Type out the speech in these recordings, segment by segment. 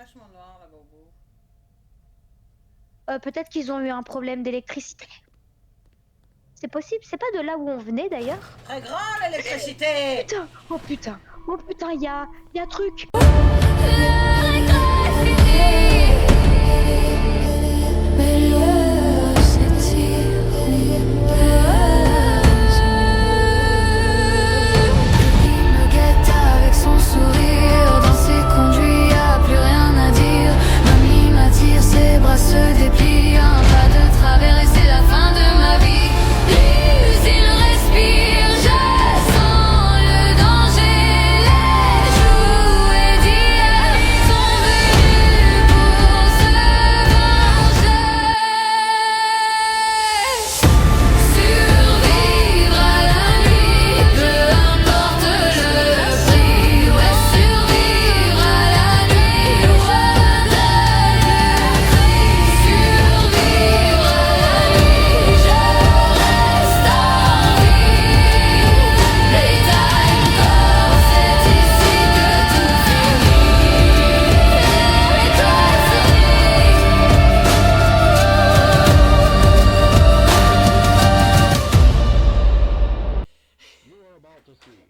vachement noir là-bas au bout. Peut-être qu'ils ont eu un problème d'électricité. C'est possible, c'est pas de là où on venait d'ailleurs. Très grand l'électricité. Putain, oh putain, y a truc. Se déplie, un pas de travers et c'est la fin de ma vie. L'usine respire, je sens le danger. Les jouets d'hier sont venus pour se venger. Survivre à la nuit, peu importe le prix. Ouais, survivre à la nuit,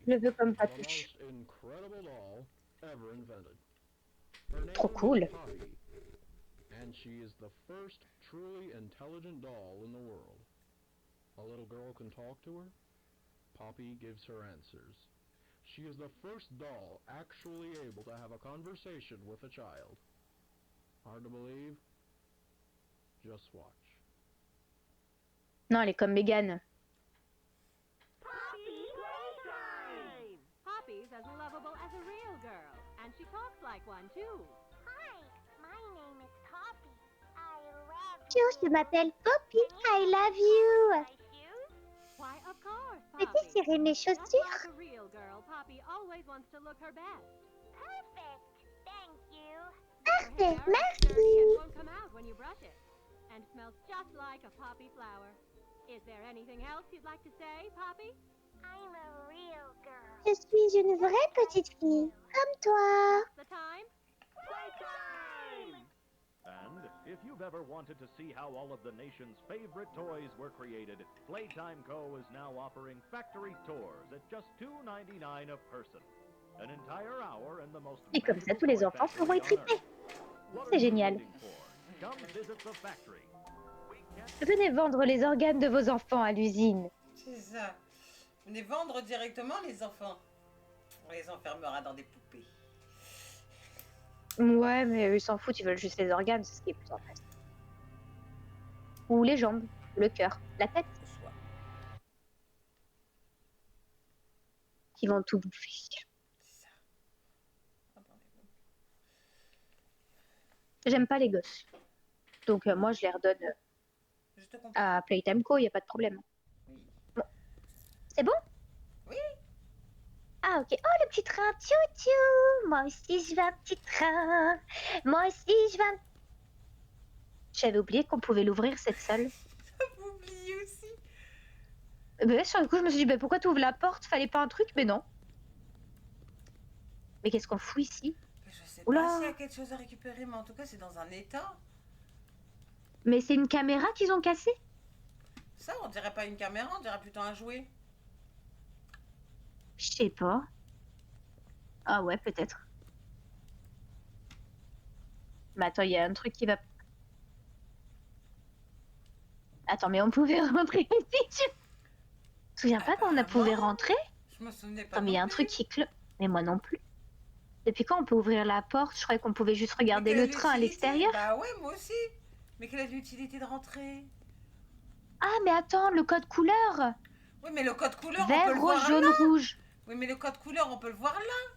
Je le veux comme Papouche. Trop cool. And she is the first truly intelligent doll in the world. A little girl can talk to her. Poppy gives her answers. She is the first doll actually able to have a conversation with a child. Hard to believe? Just watch. Non, elle est comme Megan. Poppy's as lovable as a real girl, and she talks like one too. Hi, my name is Poppy. I love Je m'appelle Poppy. I love you. my shoes. Why, of course, Peux-tu Poppy. cirer mes Just chaussures? like a real girl, Poppy always wants to look her best. Perfect. Thank you. Her Parfait, hair is merci. dirty and won't come out when you brush it, and smells just like a poppy flower. Is there anything else you'd like to say, Poppy? I'm a real girl. Je suis une vraie petite fille, comme toi. The time? Playtime! And if you've ever wanted to see how all of the nation's favorite toys were created, Playtime Co. is now offering factory tours at just $2.99 a person. An entire hour in the most Et comme ça, tous les magical enfants factory seront on étriqués. Earth. What C'est are you génial. waiting for? Come visit the factory. We can't Venez vendre les organes de vos enfants à l'usine. C'est ça. Venez vendre directement les enfants. On les enfermera dans des poupées. Ouais, mais eux, ils s'en foutent, ils veulent juste les organes, c'est ce qui est plus intéressant. Ou les jambes, le cœur, la tête, Au choix. qui vont tout bouffer. C'est ça. Ah, pardon. J'aime pas les gosses. Donc moi, je les redonne Je te comprends. à Playtime Co, y a pas de problème. Oui. C'est bon? Oui. Ah, ok. Oh, le petit train, tchou-tchou. Moi aussi, je veux un petit train. Moi aussi, je veux un... J'avais oublié qu'on pouvait l'ouvrir, cette salle. Vous oubliez aussi. Mais sur le coup, je me suis dit, bah, pourquoi tu ouvres la porte? Fallait pas un truc? Mais non. Mais qu'est-ce qu'on fout ici? Je sais Oula. pas s'il y a quelque chose à récupérer, mais en tout cas, c'est dans un état. Mais c'est une caméra qu'ils ont cassée? Ça, on dirait pas une caméra, on dirait plutôt un jouet. Je sais pas. Ah ouais, peut-être. Mais attends, il y a un truc qui va... Attends, mais on pouvait rentrer ici, tu... te souviens pas quand on a pouvait rentrer? Je me souvenais pas. Attends, mais il y a un non truc plus. qui cloche. Mais moi non plus. Depuis quand on peut ouvrir la porte? Je croyais qu'on pouvait juste Mais regarder quelle le est train à l'utilité? l'extérieur. Bah ouais, moi aussi. Mais quelle est l'utilité de rentrer? Ah, mais attends, le code couleur. Oui, mais le code couleur, on peut Vert, le rose, voir jaune, là. rouge. Oui, mais le code couleur, on peut le voir là.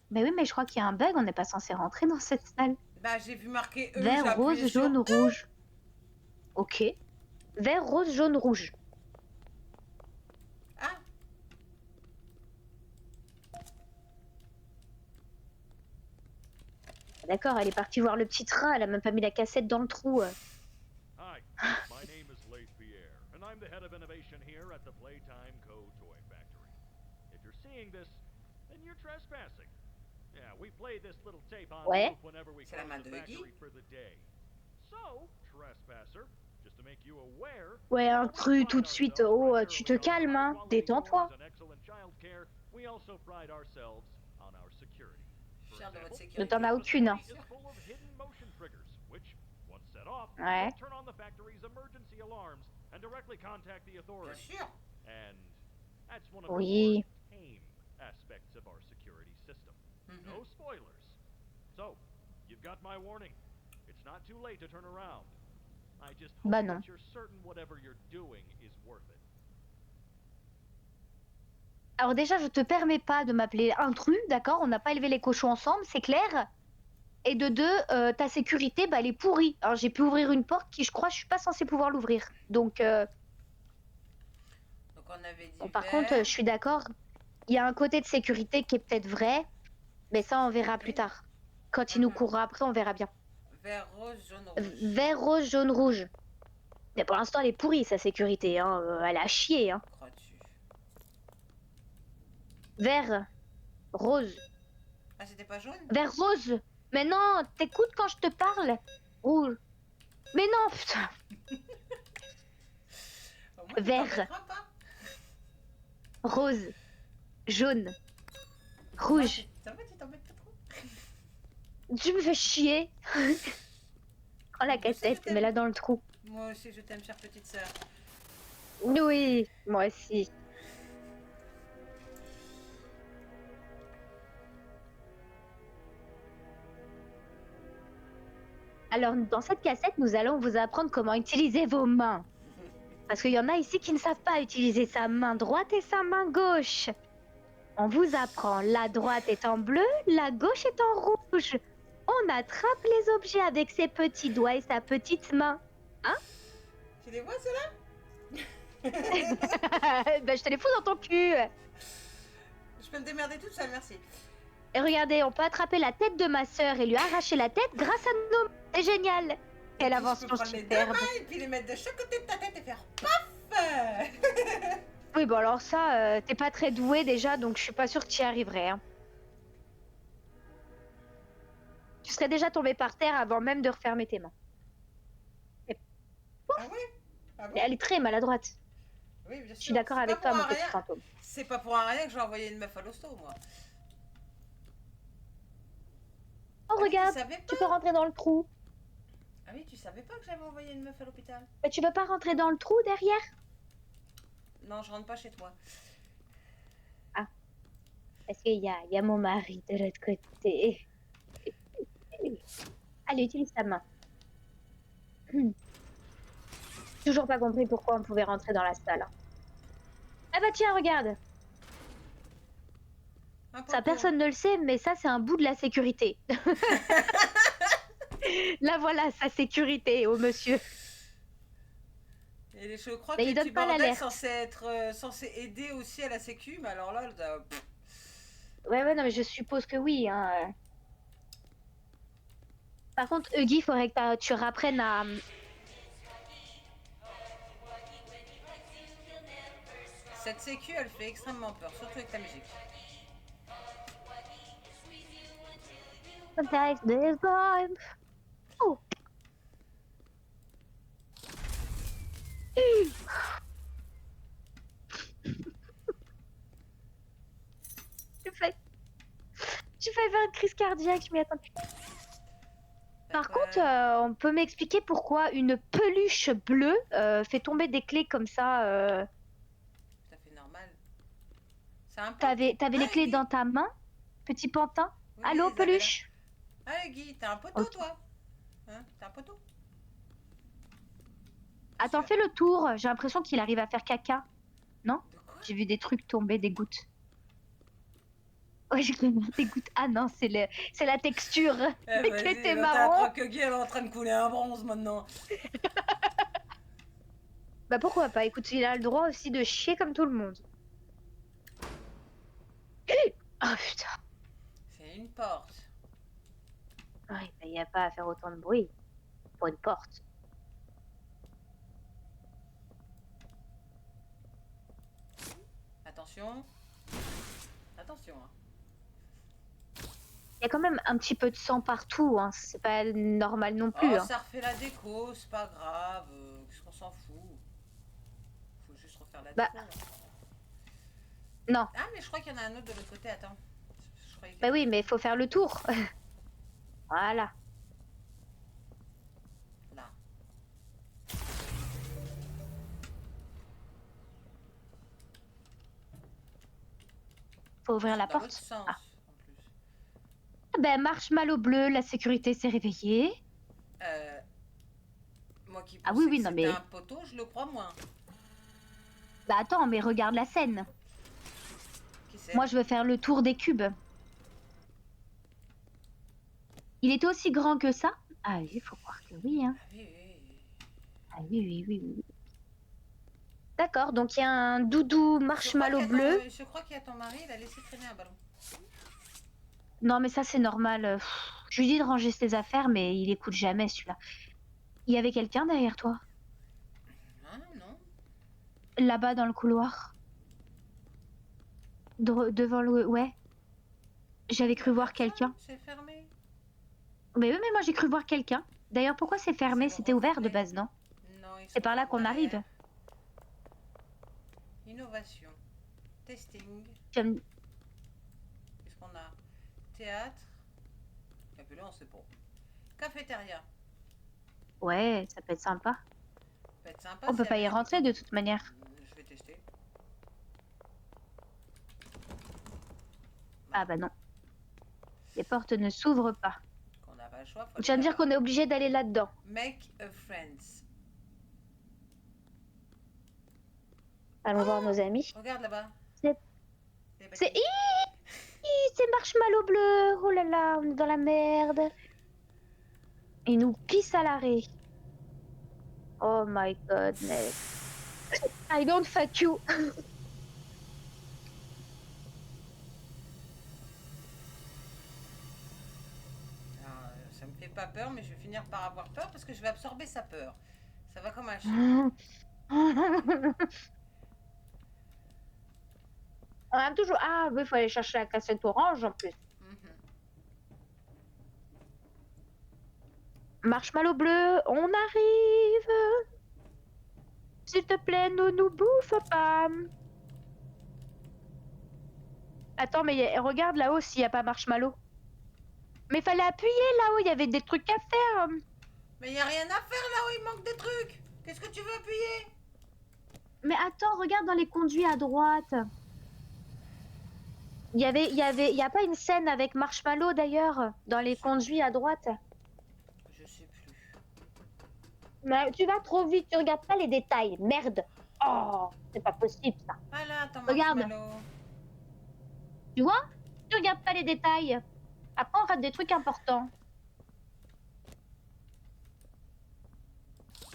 Mais oui, mais je crois qu'il y a un bug, on n'est pas censé rentrer dans cette salle. Bah, j'ai vu marquer E, j'ai Vert, appuyé rose, sur jaune, E. rouge. Ok. Vert, rose, jaune, rouge. Ah, D'accord, elle est partie voir le petit train, elle a même pas mis la cassette dans le trou. Hi, my name is Leif Pierre, and I'm the head of innovation here at the Playtime Co. Toy Factory. If you're seeing this, then you're trespassing. Yeah, we play this little tape on Ouais. loop whenever we C'est la close main the de Huggy. factory for the day. So, trespasser, just to make you aware, Ouais, while we intrus pride tout de suite. ourselves Oh, tu te primarily on calmes, hein. high-quality Détends-toi. toys and excellent childcare, we also pride ourselves on our security. For Fier de votre example, Ne sécurité. t'en as aucune, hein. is full of hidden motion triggers, which, once set off, Ouais. will turn on the factory's emergency alarms and directly contact the Bien authorities. sûr. And that's one of Oui. the more tame aspects of our security system. Mhm. No spoilers. So, you've got my warning. It's not too late to turn around. I just hope Bah non. that you're certain whatever you're doing is worth it. Alors déjà, je te permets pas de m'appeler intrus, d'accord? On n'a pas élevé les cochons ensemble, c'est clair. Et de deux, ta sécurité, bah, elle est pourrie. Alors j'ai pu ouvrir une porte qui, je crois, je suis pas censée pouvoir l'ouvrir. Donc, Donc on avait dit bon, par vert. contre, je suis d'accord. Il y a un côté de sécurité qui est peut-être vrai, mais ça, on verra plus tard. Quand il nous courra après, on verra bien. Vert, rose, jaune, rouge. Vert, rose, jaune, rouge. Mais pour l'instant, elle est pourrie, sa sécurité. Hein. Elle a chié. Hein. Crois-tu? Vert, rose. Ah, c'était pas jaune? Vert, rose. Mais non, t'écoutes quand je te parle. Rouge. Mais non, putain. Au moins, tu Vert. t'embêteras pas. Rose, jaune, rouge. Ça va, tu t'embêtes pas trop? Tu me fais chier. Prends la Moi aussi, je cassette, t'aime. mets-la dans le trou. Moi aussi, je t'aime, chère petite sœur. Oui, moi aussi. Alors, dans cette cassette, nous allons vous apprendre comment utiliser vos mains. Parce qu'il y en a ici qui ne savent pas utiliser sa main droite et sa main gauche. On vous apprend, la droite est en bleu, la gauche est en rouge. On attrape les objets avec ses petits doigts et sa petite main. Tu les vois, ceux-là? Ben, je te les fous dans ton cul. Je peux me démerder toute seule, merci. Et regardez, on peut attraper la tête de ma sœur et lui arracher la tête grâce à nos mains. C'est génial. Quelle Je invention peux prendre les deux superbe. mains et puis les mettre de chaque côté de ta tête et faire paf. Oui, bon alors ça, t'es pas très doué déjà, donc je suis pas sûre que tu y arriverais. Hein. Tu serais déjà tombé par terre avant même de refermer tes mains. Ah oui? Ah bon? Et elle est très maladroite. Oui, bien sûr. Je suis d'accord C'est avec pas toi, pour mon un petit rien. fantôme. C'est pas pour un rien que j'ai envoyé une meuf à l'hosto, moi. Oh, Ah oui, regarde, tu savais pas? tu peux rentrer dans le trou. Ah oui, tu savais pas que j'avais envoyé une meuf à l'hôpital? Mais tu veux pas rentrer dans le trou derrière? Non, je rentre pas chez toi. Parce qu'il y a mon mari de l'autre côté. Allez, utilise ta main. Toujours pas compris pourquoi on pouvait rentrer dans la salle. Hein. Ah bah tiens, regarde. Un Ça, poteau. personne ne le sait, mais ça, c'est un bout de la sécurité. Là, voilà, sa sécurité, oh monsieur. Et je crois Mais que il les donne petits pas bordels l'alerte. censés être censés aider aussi à la sécu, mais alors là, Ouais, non, mais je suppose que oui. Hein. Par contre, Huggy, il faudrait que tu rapprennes à... cette sécu, elle fait extrêmement peur, surtout avec ta musique. Sometimes there's time. Oh. J'ai failli faire une crise cardiaque, je m'y attendais. Par contre, on peut m'expliquer pourquoi une peluche bleue fait tomber des clés comme ça tout à fait normal. C'est un peu. T'avais les Ah, clés Huggy. dans ta main, petit pantin. Oui, Allô, ils avaient peluche. là. Ah, Huggy, t'as un poteau, Ok. toi? Hein? T'as un poteau? Attends, fais le tour. J'ai l'impression qu'il arrive à faire caca. De quoi? J'ai vu des trucs tomber, des gouttes. Ouais, j'ai vu des gouttes. Ah non, c'est la texture. Eh, Les vas-y, clés étaient l'autre, marron. elle croit que Huggy, elle est en train de couler un bronze maintenant. Bah pourquoi pas? Écoute, il a le droit aussi de chier comme tout le monde. Oh putain. C'est une porte. Ouais, il n'y a pas à faire autant de bruit pour une porte. Attention. Attention, hein. Il y a quand même un petit peu de sang partout, hein. C'est pas normal non plus. Oh, Hein. ça refait la déco, c'est pas grave. Qu'est-ce qu'on s'en fout? Faut juste refaire la Bah. déco. Là. Non. Ah, mais je crois qu'il y en a un autre de l'autre côté, attends. Je croyais qu'il y Bah avait- oui, mais il faut faire le tour. Voilà. Là. Faut ouvrir la Dans l'autre porte. sens, Ah. en plus. Ben, marshmallow bleu, la sécurité s'est réveillée. Moi qui Ah pensais oui, oui, que non, c'était mais- un poteau, je le crois moins. Bah attends, mais regarde la scène. Qui c'est? Moi, je veux faire le tour des cubes. Il était aussi grand que ça? Ah oui, faut croire que oui, hein. Ah oui, oui, oui. Ah oui, oui, oui, oui. D'accord, donc il y a un doudou marshmallow bleu. Je crois qu'il y a ton mari, il a laissé traîner un ballon. Non, mais ça, c'est normal. Je lui dis de ranger ses affaires, mais il écoute jamais, celui-là. Il y avait quelqu'un derrière toi? Hein, non? Là-bas, dans le couloir? Devant le... Ouais. J'avais cru voir quelqu'un. C'est fermé. Mais oui, mais moi, j'ai cru voir quelqu'un. D'ailleurs, pourquoi c'est fermé? C'est le C'était ouvert de reflet. base, non? Non, ils C'est sont par là par qu'on derrière. arrive. Innovation. Testing. Tu vas me- Qu'est-ce qu'on a? Théâtre. Et puis là, on sait pas. Cafétéria. Ouais, ça peut être sympa. Ça peut être sympa. On peut s'il y pas avait y un rentrer bouton. de toute manière. Je vais tester. Ah bah non. Les portes ne s'ouvrent pas. Qu'on n'a pas le choix. Tu vas me dire qu'on est obligé d'aller là-dedans. Make a friends. Allons voir nos amis. Regarde là-bas. C'est- Les C'est... bâtiments. C'est marshmallow bleu. Oh là là, on est dans la merde. Il nous pisse à l'arrêt. Oh my goodness. I don't fuck you. Alors, ça me fait pas peur, mais je vais finir par avoir peur parce que je vais absorber sa peur. Ça va comme un chien. On a toujours... Ah oui, il faut aller chercher la cassette orange en plus. Mhm. Marshmallow bleu, on arrive. S'il te plaît, ne nous bouffe pas. Attends, mais regarde là-haut s'il n'y a pas marshmallow. Mais fallait appuyer là-haut, il y avait des trucs à faire. Mais il n'y a rien à faire là où il manque des trucs. Qu'est-ce que tu veux appuyer? Mais attends, regarde dans les conduits à droite. Il y a pas une scène avec marshmallow d'ailleurs dans les conduits à droite. Je sais plus. Mais tu vas trop vite, tu regardes pas les détails. Merde. Oh, c'est pas possible ça. Voilà, ton Regarde. marshmallow. Tu vois? Tu regardes pas les détails. Après, on rate des trucs importants.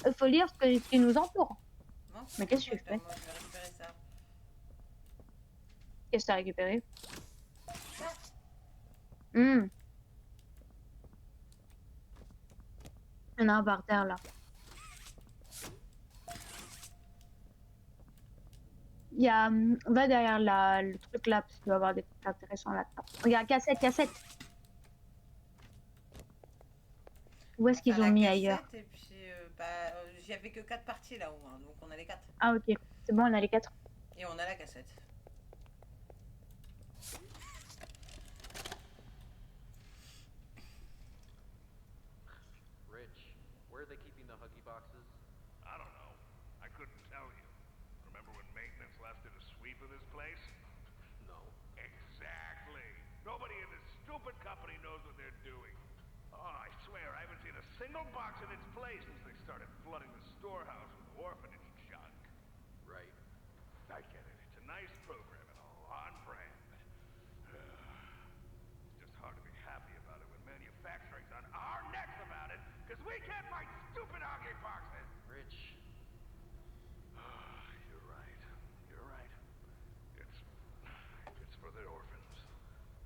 Il faut lire ce qui nous entoure. Non, Mais qu'est-ce que tu fais? Moi, je vais récupérer ça. Qu'est-ce que t'as récupéré? Ça. Il y en a un par terre là. Il y a... Va derrière le truc là, parce qu'il doit y avoir des trucs intéressants là-dedans. Regarde, cassette, cassette. Où est-ce qu'ils Enfin, ont la mis cassette, ailleurs? Et puis, j'y avais que 4 parties là-haut, hein, donc on a les 4. Ah ok, c'est bon, on a les 4. Et on a la cassette. Rich, where are they keeping the Huggy boxes? I don't know. I couldn't tell you. Remember when maintenance left it a sweep of this place? No. Exactly. Nobody in this stupid company knows what they're doing. Oh, I swear, I haven't seen a single box in its place since they started flooding the storehouse with orphanage junk. Right. I get it. It's a nice program and all, on brand. It's just hard to be happy about it when manufacturing's on our necks about it, because we can't find stupid Huggy boxes. Rich, You're right. You're right. It's for the orphans.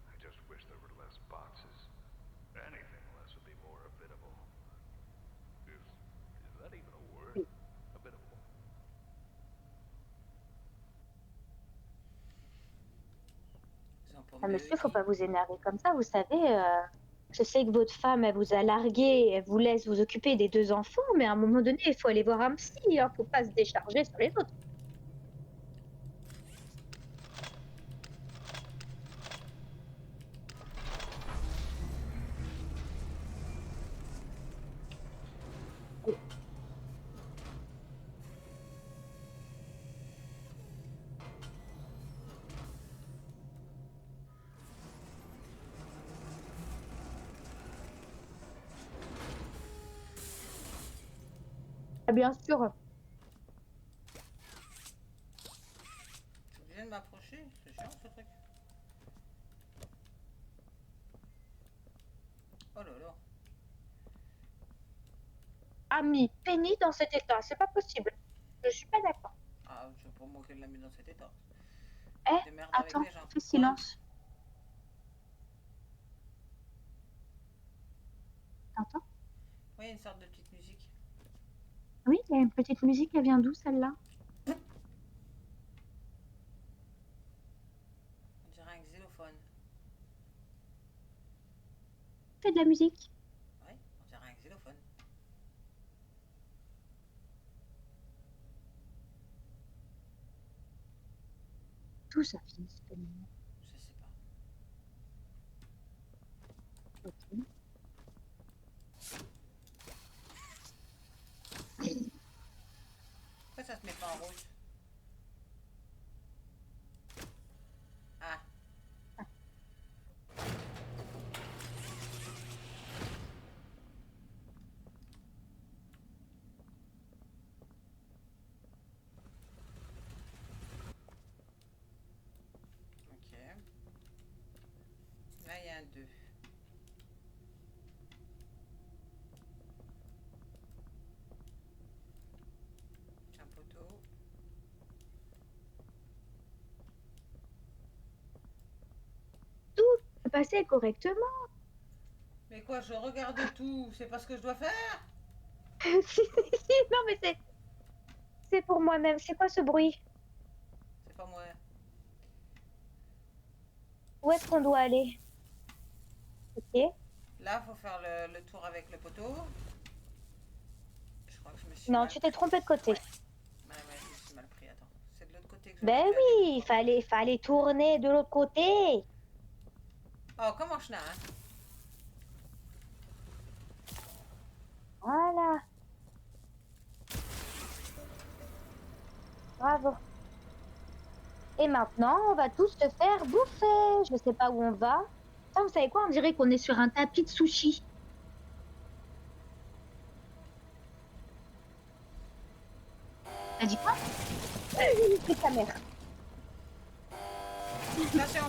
I just wish there were less boxes. Anything less would be more habitable. Is that even a word? Habitable. Ils ont pas Ah, Mais monsieur, faut oui. pas vous énerver comme ça, vous savez. Je sais que votre femme, elle vous a largué, elle vous laisse vous occuper des 2 enfants, mais à un moment donné, il faut aller voir un psy, hein, faut pas se décharger sur les autres. Ah, bien sûr. T'es obligé de m'approcher, c'est chiant ce truc. Oh là là. Ami Penny dans cet état, c'est pas possible. Je suis pas d'accord. Ah, je sais pas moi qu'elle l'a mis dans cet état. Eh, Des merdes avec attends, les gens. fais Quoi? silence. T'entends? Oui, il y a une sorte de petite musique. Oui, il y a une petite musique, elle vient d'où celle-là? On dirait un xylophone. Fais de la musique. Oui, on dirait un xylophone. Tout ça finit, Penny. Je sais pas. Ok. Pourquoi ça se met pas en rouge? Ah. Ok. Là, il y a un 2. Un poteau. Tout peut passer correctement. Mais quoi, je regarde tout, c'est pas ce que je dois faire? Non, mais c'est pour moi-même. C'est quoi ce bruit? C'est pas moi. Où est-ce qu'on doit aller? Ok. Là, faut faire le tour avec le poteau. Je crois que je me suis Non, mal tu t'es pris. trompé de côté. Ouais, je me suis mal pris. Attends, c'est de l'autre côté que je Ben oui, fallait tourner de l'autre côté. Oh, comment je n'ai hein? Voilà. Bravo. Et maintenant, on va tous se faire bouffer. Je sais pas où on va. Ça, vous savez quoi? On dirait qu'on est sur un tapis de sushi. T'as dit quoi? C'est ta mère. Attention.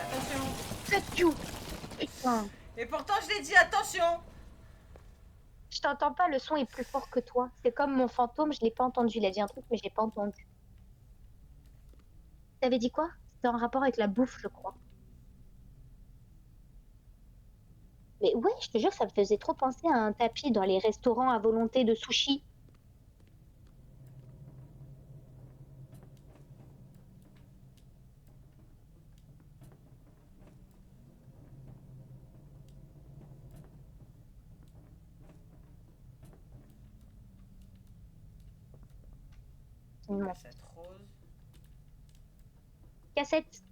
Attention. Fuck you. Putain. Et pourtant, je l'ai dit, attention. Je t'entends pas, le son est plus fort que toi. C'est comme mon fantôme, je l'ai pas entendu. Il a dit un truc, mais je l'ai pas entendu. T'avais dit quoi? C'était en rapport avec la bouffe, je crois. Mais ouais, je te jure, ça me faisait trop penser à un tapis dans les restaurants à volonté de sushi. Non. Cassette rose. Cassette.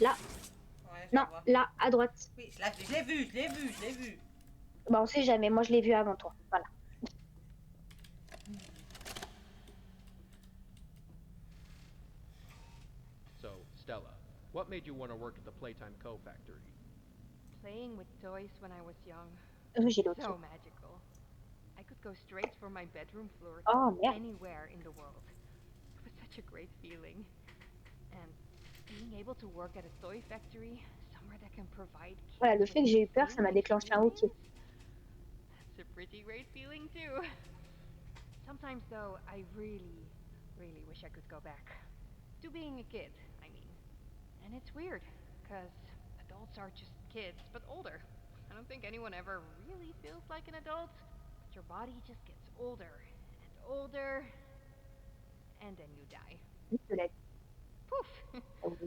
Là. Ouais, je Non, la vois. là, à droite. Oui, je l'ai vu, je l'ai vu, je l'ai vu. Bah, on sait jamais. Moi, je l'ai vu avant toi. Voilà. So, Stella, what made you want to work at the Playtime Co. factory? Playing with toys when I was young. J'ai l'autre. So magical. I could go straight from my bedroom floor Oh, to merde. anywhere in the world. It was such a great feeling. And being able to work at a toy factory, somewhere that can provide kids Voilà, le with fait que j'ai eu peur, the ça m'a same déclenché un hockey. experience, that's a pretty great feeling too. Sometimes though, I really, really wish I could go back. To being a kid, I mean. And it's weird, because adults are just kids, but older. I don't think anyone ever really feels like an adult, but your body just gets older and older. and then you die. Oui, je l'ai dit. Poof!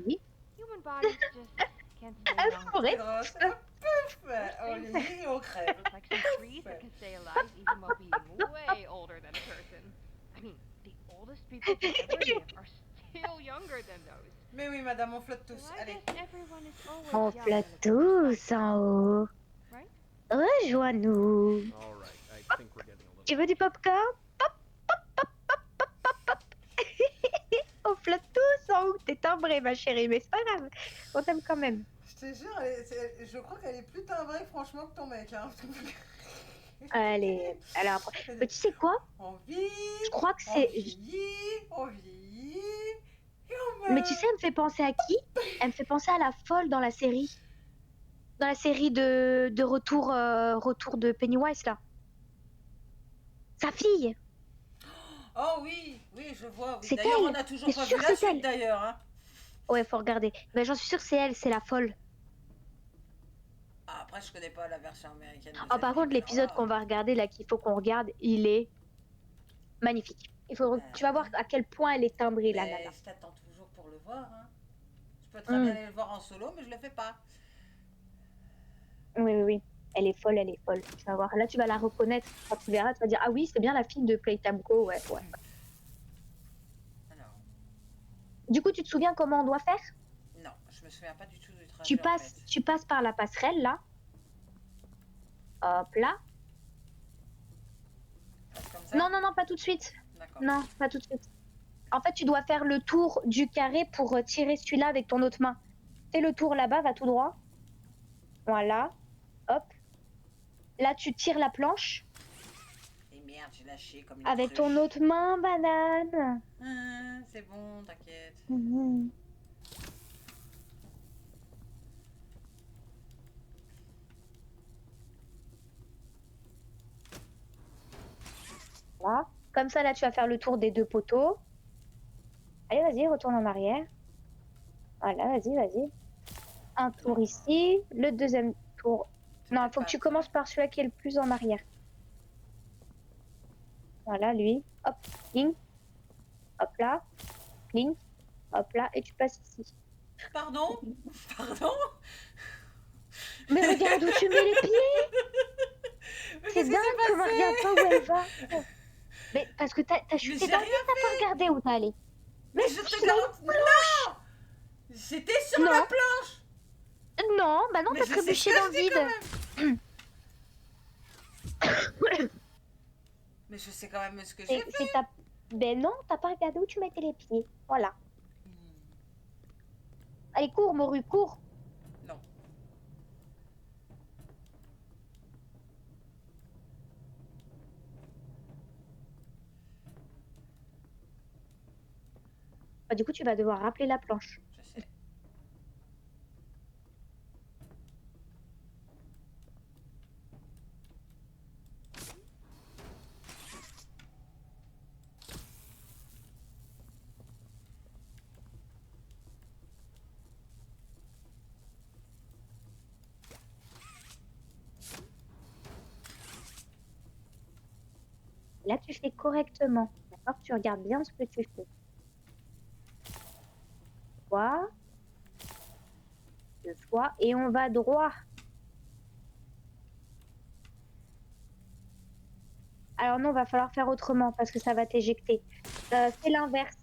Oui. Human bodies just can't stay Ah, long. c'est vrai. C'est drôle, ça fait pouf. On les lit et on crève. Like some trees that can stay alive even while being way older than a person. I mean, the oldest people to ever live are still younger than those. Mais oui, madame, on flotte tous. So I Allez. guess everyone is always On young flotte when it comes tous en haut. Right? Rejoins-nous. All right, I think we're getting a little. Tu veux du popcorn? Pop, pop, pop, pop, pop, pop, pop. On flotte tous en haut. T'es timbrée, ma chérie, mais c'est pas grave. On t'aime quand même. Je te jure, je crois qu'elle est plus timbrée, franchement, que ton mec. Hein. Allez, alors, mais tu sais quoi? On vit. Je crois que On c'est... vieillit. On vieillit. Et on meurt. Mais tu sais, elle me fait penser à qui? Elle me fait penser à la folle dans la série. Dans la série de retour, retour de Pennywise, là. Sa fille. Oh oui, oui, je vois. Oui. C'est D'ailleurs, elle. on n'a toujours T'es pas sûre vu que la c'est elle? suite, d'ailleurs. Hein. Ouais, faut regarder. Mais j'en suis sûre que c'est elle, c'est la folle. Ah, après, je connais pas la version américaine. De Oh, cette par contre, film, l'épisode alors là, qu'on va regarder, là, qu'il faut qu'on regarde, il est magnifique. Il faut... Tu vas voir à quel point elle est timbrée, là, là, mais là. je t'attends toujours pour le voir. Hein. Je peux très bien aller le voir en solo, mais je le fais pas. Oui, oui, oui. Elle est folle, elle est folle. Tu vas voir. Là, tu vas la reconnaître. Quand tu verras, tu vas dire, ah oui, c'est bien la fille de Playtime Co. Ouais, ouais. Alors, Du coup, tu te souviens comment on doit faire? non, je me souviens pas du tout du trajet. Tu en passes, fait. tu passes par la passerelle, là. Hop là. Passe comme ça. Non, non, non, pas tout de suite. D'accord. Non, pas tout de suite. En fait, tu dois faire le tour du carré pour tirer celui-là avec ton autre main. Fais le tour là-bas, va tout droit. Voilà. Hop. Là, tu tires la planche Et merde, j'ai lâché comme une avec cruche. ton autre main, banane. Ah, c'est bon, t'inquiète. Mhm. Voilà. Comme ça, là, tu vas faire le tour des deux poteaux. Allez, vas-y, retourne en arrière. Voilà, vas-y, vas-y. Un tour ici. Le deuxième tour. Non, il faut que tu commences par celui-là qui est le plus en arrière. Voilà, lui. Hop, cling. Hop là. Cling. Hop là. Et tu passes ici. Pardon? Pardon? Mais regarde où tu mets les pieds! Mais C'est qu'est-ce qui dingue s'est comment passé? regarde pas où elle va. Mais parce que t'as chuté j'ai dans le rien vide, t'as pas regardé où t'es allé. Mais je te tu garantis. Non! J'étais sur Non. la planche! Non, bah non, Mais t'as je sais trébuché ce que dans le je dis vide. quand même. Mais je sais quand même ce que j'ai fait. C'est ta... Ben non, t'as pas regardé où tu mettais les pieds. Voilà. Allez, cours, Moru, cours. Non. Bah, du coup, tu vas devoir rappeler la planche. Je sais. Là, tu fais correctement. D'accord? Tu regardes bien ce que tu fais. Fois. Deux fois. Et on va droit. Alors non, va falloir faire autrement parce que ça va t'éjecter. Fais l'inverse.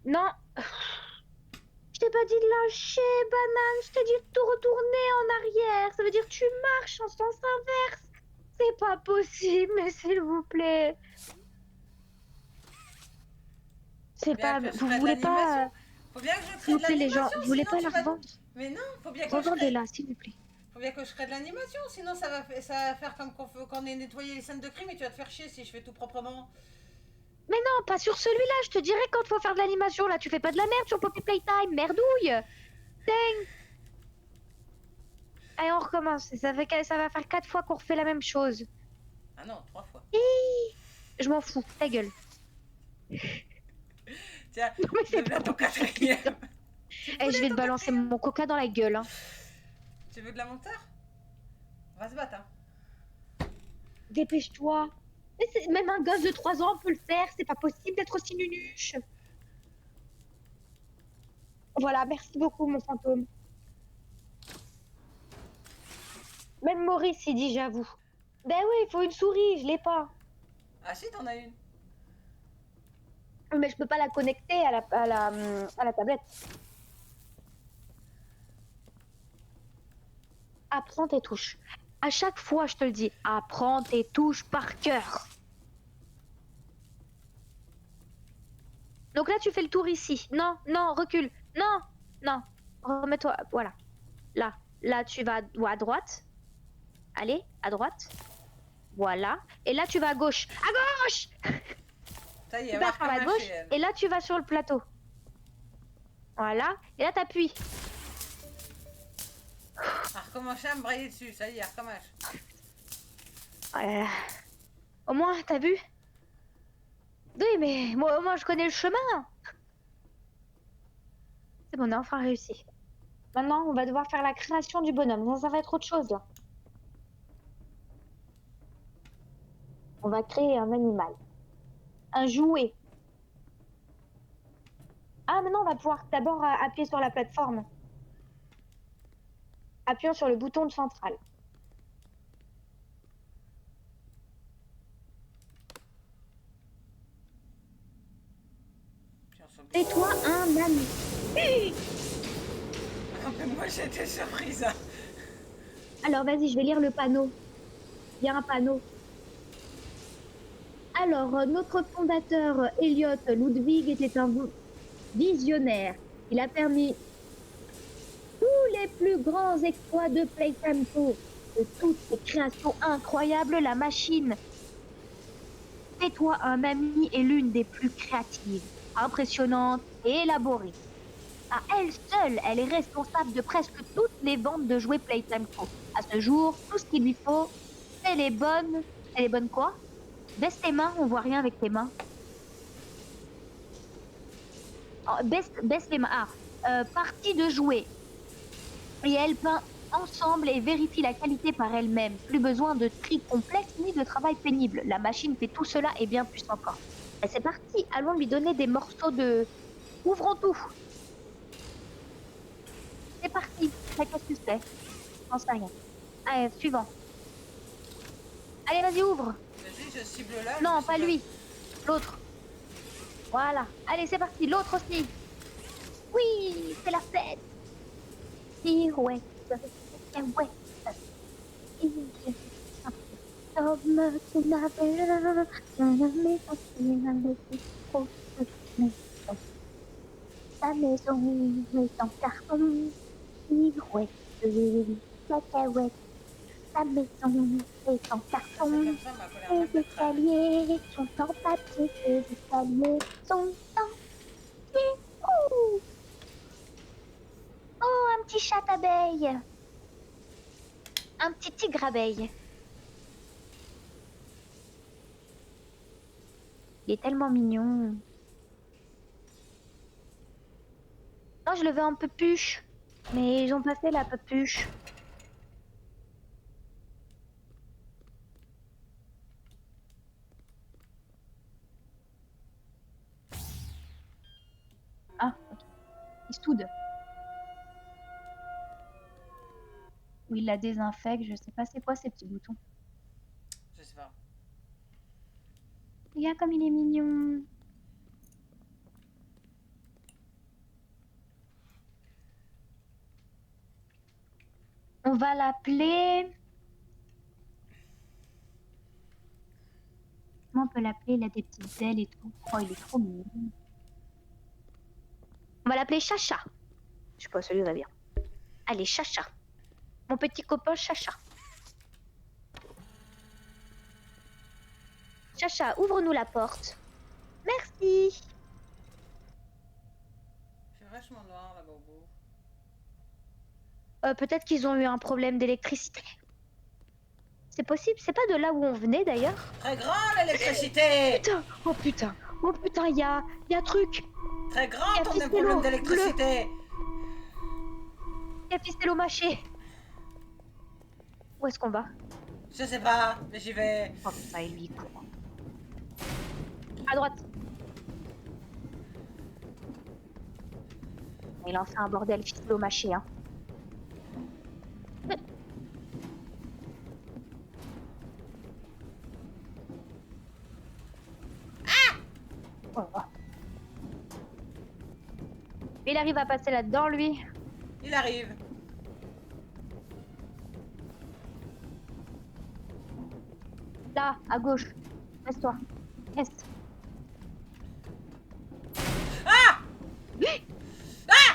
Non. Je t'ai pas dit de lâcher, banane. Je t'ai dit de te retourner en arrière. Ça veut dire que tu marches en sens inverse. C'est pas possible, mais s'il vous plaît. C'est pas... Bien que je Vous crée de voulez pas... l'animation. Faut bien que je S'il crée vous de plaît, les gens, l'animation. vous voulez sinon pas tu la vas- revendre? Mais non, faut bien que je crée... Revendez-la, s'il vous plaît. Faut bien que je crée de l'animation, sinon ça va faire comme quand on est nettoyé les scènes de crime et tu vas te faire chier si je fais tout proprement. Mais non, pas sur celui-là. Je te dirai quand faut faire de l'animation. Là, tu fais pas de la merde sur Poppy Playtime. Merdouille. Dang. Allez, on recommence. Ça va faire 4 fois qu'on refait la même chose. Ah non, 3 fois. Je m'en fous. Ta gueule. Tiens, mais c'est deviens ton quatrième. Eh, je vais te balancer mon coca dans la gueule. Hein. Tu veux de la monteur? On va se battre, hein. Dépêche-toi. Même un gosse de 3 ans peut le faire. C'est pas possible d'être aussi nunuche. Voilà, merci beaucoup, mon fantôme. Même Maurice, il dit j'avoue. Ben oui, il faut une souris, je l'ai pas. Ah si, t'en as une. Mais je peux pas la connecter à la tablette. Apprends tes touches. À chaque fois, je te le dis, apprends tes touches par cœur. Donc là, tu fais le tour ici. Non, non, recule. Non, non. Remets-toi. Voilà. Là, tu vas à droite. Allez, à droite. Voilà. Et là, tu vas à gauche. À gauche! Ça y est, Tu elle va passes par la gauche. recommencer, elle. Et là, tu vas sur le plateau. Voilà. Et là, t'appuies. Elle a recommencé à me brailler dessus, ça y est, elle recommence. Oh là là. Au moins, t'as vu? Oui, mais moi, au moins, je connais le chemin. C'est bon, on a enfin réussi. Maintenant, on va devoir faire la création du bonhomme. Ça va être autre chose, là. On va créer un animal. Un jouet. Ah, maintenant, on va pouvoir d'abord appuyer sur la plateforme. Appuyons sur le bouton central. Puis on se bouge. Fais-toi un ami. Ah, mais moi j'étais surprise. Hein. Alors, vas-y, je vais lire le panneau. Il y a un panneau. Alors, notre fondateur, Elliot Ludwig, était un visionnaire. Il a permis tous les plus grands exploits de Playtime Co. De toutes ces créations incroyables, la machine Fais-toi un ami est l'une des plus créatives, impressionnantes et élaborées. À elle seule, elle est responsable de presque toutes les ventes de jouets Playtime Co. À ce jour, tout ce qu'il lui faut, c'est les bonnes... C'est les bonnes quoi? Baisse tes mains, on voit rien avec tes mains. Oh, baisse les mains. Partie de jouets. Et elle peint ensemble et vérifie la qualité par elle-même. Plus besoin de tri complexe ni de travail pénible. La machine fait tout cela et bien plus encore. Et c'est parti, allons lui donner des morceaux de... Ouvrons tout. C'est parti. Qu'est-ce que c'est? J'en sais rien. Allez, suivant. Allez, vas-y, ouvre. Vas-y, je cible là. Non, je pas cible- lui. L'autre. Voilà. Allez, c'est parti. L'autre aussi. Oui, c'est la fête. Pirouette. Pirouette. Comme tu n'avais jamais pensé à laisser trop de maison. Ta maison est en carton. Pirouette. Cacahuète. Ta maison est en C'est carton. comme ça, ma colère. Les escaliers sont en papier, les escaliers sont en papier. Oh, oh, un petit chat abeille. Un petit tigre abeille. Il est tellement mignon. Non, je le veux en pepuche. Mais ils ont pas fait la pepuche. Ah, ok. Il soude. Ou il la désinfecte, je sais pas c'est quoi ces petits boutons. Je sais pas. Regarde comme il est mignon. On va l'appeler... Comment on peut l'appeler? Il a des petites ailes et tout. Oh, il est trop mignon. On va l'appeler Chacha. Je sais pas, celui va bien. Allez, Chacha. Mon petit copain Chacha. Chacha, ouvre-nous la porte. Merci. C'est vachement noir là-bas au bout. Peut-être qu'ils ont eu un problème d'électricité. C'est possible, c'est pas de là où on venait d'ailleurs. Très grand l'électricité. Putain, oh putain, oh putain, y a truc. Très Y grand a ton Fistello, problème d'électricité. Y a Fistello mâché. Où est-ce qu'on va? Je sais pas, mais j'y vais. Oh putain, et lui il court. À droite. Il lance un bordel ficello mâché, hein. Oh. Il arrive à passer là-dedans, lui. Il arrive. Là, à gauche. Reste-toi. Reste. Ah! Ah!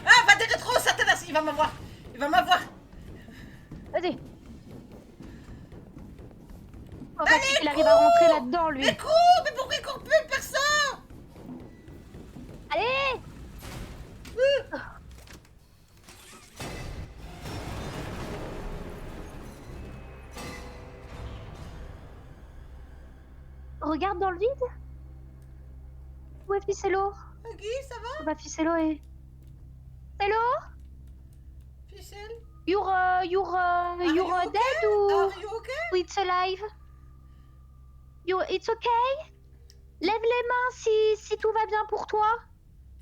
Ah, va des rétro, Satanas! Il va m'avoir! Il va m'avoir! Vas-y. Oh, parce qu'il arrive à rentrer là-dedans, lui. Mais cours! Mais pourquoi il court plus, personne? Allez! Regarde dans le vide. Où est Ficello? Guy, ça va? Bah Ficello est... Hello? Ficelle? You're you okay? dead ou Are you okay? it's alive? It's okay? Lève les mains si tout va bien pour toi.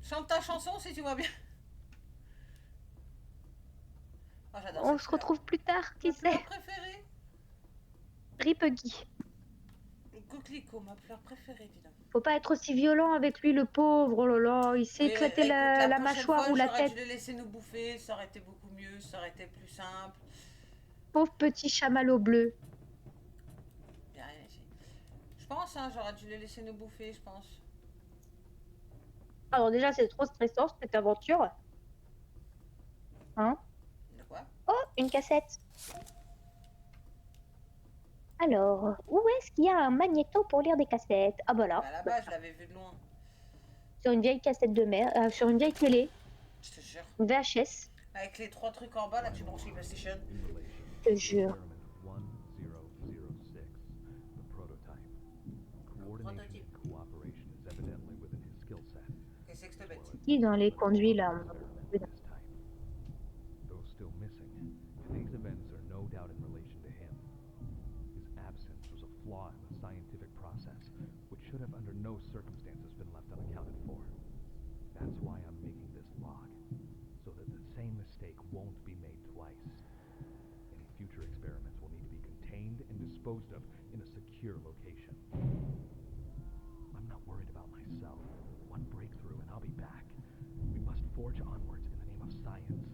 Chante ta chanson si tu vois bien. Oh, j'adore On cette se fleur. retrouve plus tard, qui Ma fleur sait? préférée? Rip Guy. Le coquelicot, ma fleur préférée, dis donc. Faut pas être aussi violent avec lui, le pauvre. Oh là là, il s'est Mais, éclaté écoute, la prochaine mâchoire fois, ou la j'aurais tête. dû le laisser nous bouffer, ça aurait été beaucoup mieux, ça aurait été plus simple. Pauvre petit chamallow bleu. Y a rien ici. Je pense, hein, j'aurais dû le laisser nous bouffer, je pense. Alors déjà, c'est trop stressant cette aventure. Hein? De quoi? Oh, une cassette. Alors, où est-ce qu'il y a un magnéto pour lire des cassettes? Ah bah là, Bah, là-bas, je l'avais vu de loin. sur une vieille cassette de mer, sur une vieille télé, Je te jure. une VHS, Avec les 3 trucs en bas, là, tu branches les PlayStation. je te jure. Experiment 1006, the prototype. Coordination and cooperation is evidently within his skill set. Qu'est-ce que c'est que cette bête? Qui dans les conduits là? This type. Though still missing, today's events are no doubt in relation to him. His absence was a flaw in the scientific process, which should have under no circumstances been left unaccounted for. That's why I'm making this log, so that the same mistake won't be made twice. Any future experiments will need to be contained and disposed of in a secure location. I'm not worried about myself. One breakthrough and I'll be back. We must forge onwards in the name of science,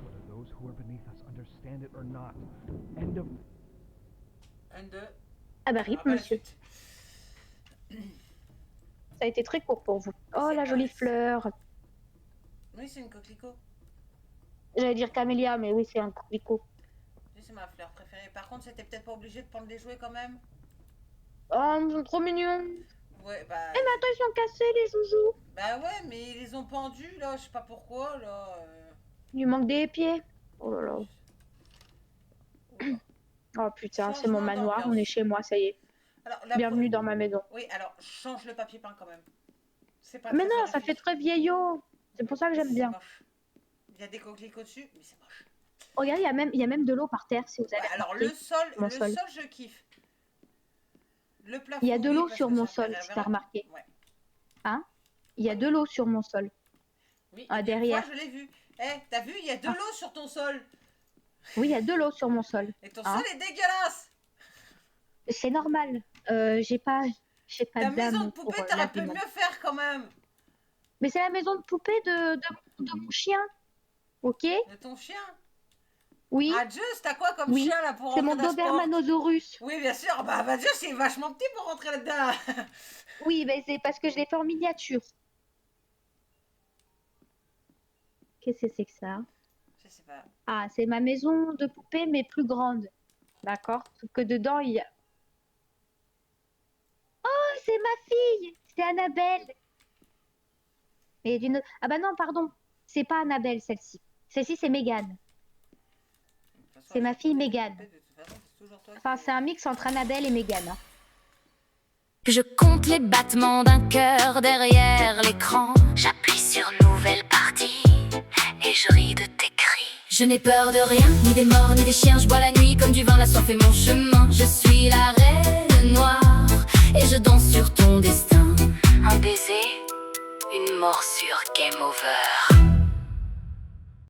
whether those who are beneath us understand it or not. End of... Un, deux. Ah bah rip, Après, la monsieur. suite. Ça a été très court pour vous. Oh, C'est la pas jolie vrai. fleur. Oui, c'est une coquelicot. J'allais dire camélia, mais oui, c'est un coquelicot. Oui, c'est ma fleur préférée. Par contre, c'était peut-être pas obligé de prendre des jouets quand même. Oh, ils sont trop mignons. Ouais, bah. Eh mais attends, ils sont cassés les joujoux. Bah ouais, mais ils les ont pendus là, je sais pas pourquoi là. Il lui manque des pieds. Oh là là. Oh putain, c'est mon Changement manoir, d'ambiance. on est chez moi, ça y est. Alors, Bienvenue dans ma maison. Oui, alors change le papier peint quand même. C'est pas Mais très non, ça fait horrifique. très vieillot. C'est pour ça que j'aime C'est bien. moche. Il y a des coquelicots dessus, mais c'est moche. Regardez, il y a même de l'eau par terre, si vous avez Ouais, alors remarqué. le sol, mon sol. je kiffe. Le plafond. Il y a de oui, l'eau parce sur que mon ça sol, fait si rêver. t'as remarqué. Ouais. Hein? Il y a de l'eau sur mon sol. Oui, Ah, une derrière. fois, je l'ai vu. Eh, t'as vu, il y a de l'eau sur ton sol. Oui, il y a de l'eau sur mon sol. Et ton Hein? sol est dégueulasse. C'est normal. J'ai pas Ta d'âme maison de pour, poupée, t'aurais laver pu mon- mieux faire quand même. Mais c'est la maison de poupée de mon chien. Ok? De ton chien. Oui. Ah, Zeus, t'as quoi comme Oui, chien là pour C'est rentrer mon dans ce port? Dobermanosaurus. Oui, bien sûr. Bah Zeus, c'est vachement petit pour rentrer là-dedans. Oui, mais c'est parce que je l'ai fait en miniature. Qu'est-ce que c'est que ça? Je sais pas. Ah, c'est ma maison de poupée, mais plus grande. D'accord? Sauf que dedans, il y a... Oh, c'est ma fille! C'est Annabelle! Mais d'une... Ah bah non, pardon. C'est pas Annabelle, celle-ci. Celle-ci, c'est Mégane. De toute façon, C'est ma avec fille les Mégane. poupées, de toute façon, c'est toujours toi Enfin, qui- c'est un mix entre Annabelle et Mégane. Hein. Je compte les battements d'un cœur derrière l'écran. J'appuie sur nouvelle partie et je ris de tes cris. Je n'ai peur de rien, ni des morts, ni des chiens. Je bois la nuit comme du vin, la soif est mon chemin. Je suis la reine noire et je danse sur ton destin. Un baiser Une morsure game over.